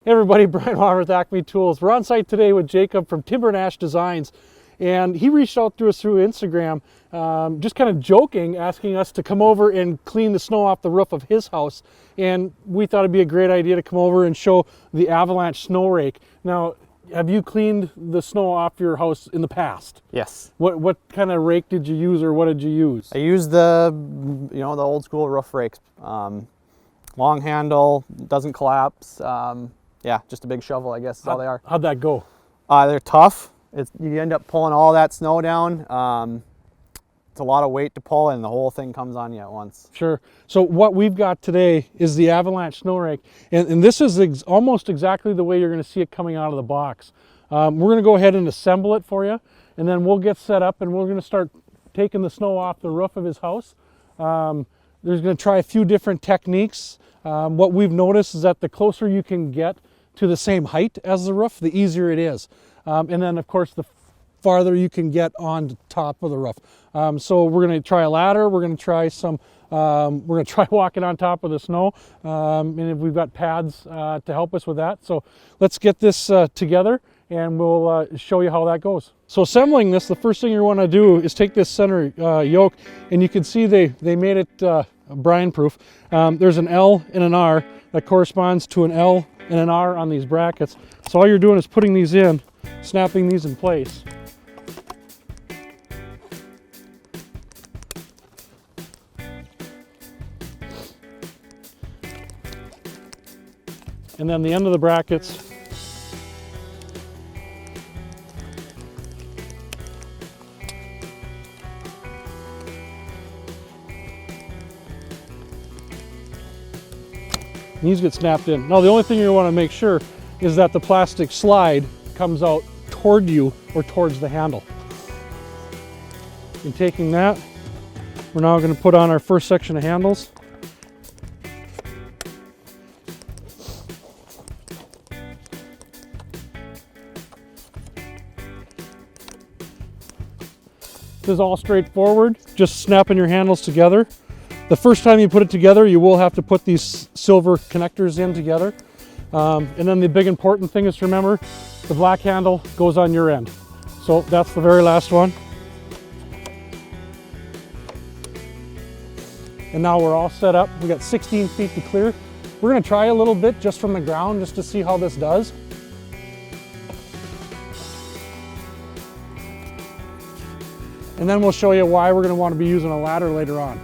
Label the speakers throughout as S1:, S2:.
S1: Hey everybody, Brian Walker with Acme Tools. We're on site today with Jacob from Timber and Ash Designs, and he reached out to us through Instagram, just kind of joking, asking us to come over and clean the snow off the roof of his house. And we thought it'd be a great idea to come over and show the Avalanche Snow Rake. Now, have you cleaned the snow off your house in the past?
S2: Yes.
S1: What kind of rake did you use, or what did you use?
S2: I used the old school roof rakes. Long handle, doesn't collapse. Yeah, just a big shovel, I guess is all they are.
S1: How'd that go?
S2: They're tough. You end up pulling all that snow down. It's a lot of weight to pull, and the whole thing comes on you at once.
S1: Sure. So what we've got today is the Avalanche Snow Rake, and this is almost exactly the way you're going to see it coming out of the box. We're going to go ahead and assemble it for you, and then we'll get set up, and we're going to start taking the snow off the roof of his house. There's going to try a few different techniques. What we've noticed is that the closer you can get to the same height as the roof, the easier it is. And then of course the farther you can get on top of the roof. So we're going to try a ladder, we're going to try walking on top of the snow, and we've got pads to help us with that. So let's get this together, and we'll show you how that goes. So assembling this, the first thing you want to do is take this center yoke, and you can see they made it brine proof. There's an L and an R that corresponds to an L and an R on these brackets. So all you're doing is putting these in, snapping these in place. And then the end of the brackets, these get snapped in. Now the only thing you want to make sure is that the plastic slide comes out toward you or towards the handle. In taking that, we're now going to put on our first section of handles. This is all straightforward, just snapping your handles together. The first time you put it together, you will have to put these silver connectors in together. And then the big important thing is to remember, the black handle goes on your end. So that's the very last one. And now we're all set up. We got 16 feet to clear. We're gonna try a little bit just from the ground, just to see how this does. And then we'll show you why we're gonna want to be using a ladder later on.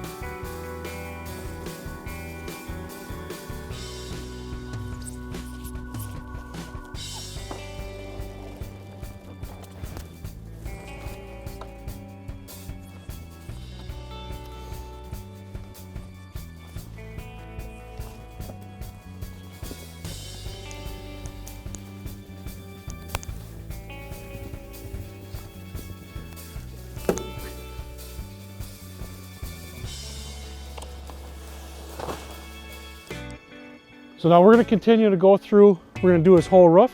S1: So now we're going to continue to go through, we're going to do his whole roof,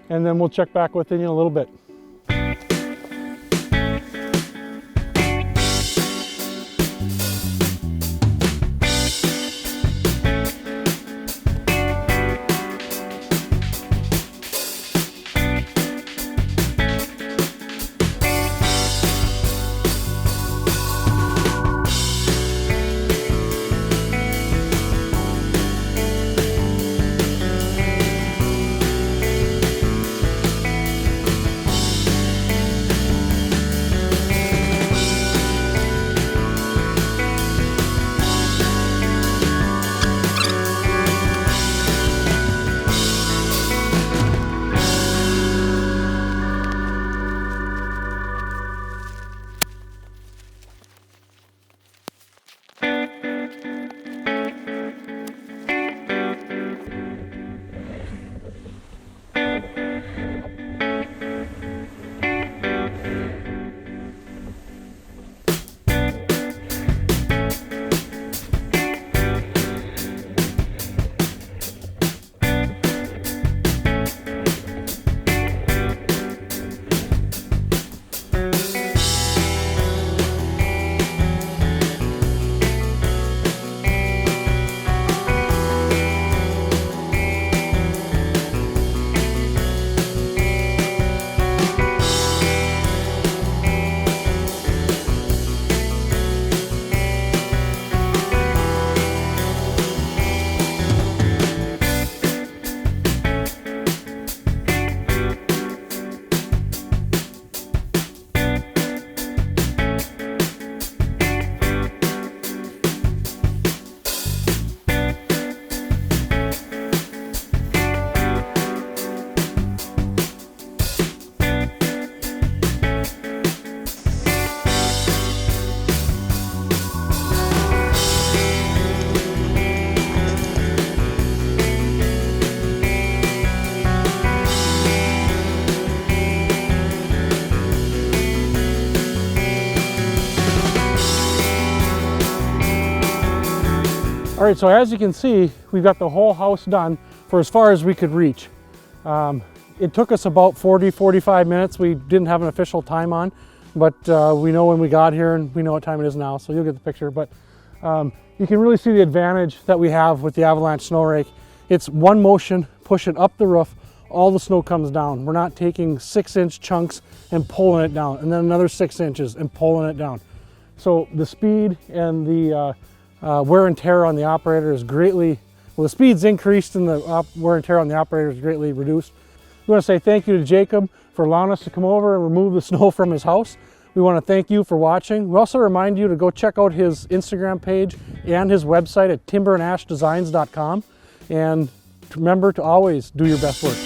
S1: and then we'll check back with you in a little bit. All right, so as you can see, we've got the whole house done for as far as we could reach. It took us about 40-45 minutes. We didn't have an official time on, but we know when we got here and we know what time it is now, so you'll get the picture. But you can really see the advantage that we have with the Avalanche Snow Rake. It's one motion, push it up the roof, all the snow comes down. We're not taking 6-inch chunks and pulling it down, and then another 6 inches and pulling it down. So the speed and the wear and tear on the operator is greatly, well, the speed's increased and the wear and tear on the operator is greatly reduced. We want to say thank you to Jacob for allowing us to come over and remove the snow from his house. We want to thank you for watching. We also remind you to go check out his Instagram page and his website at timberandashdesigns.com. And remember to always do your best work.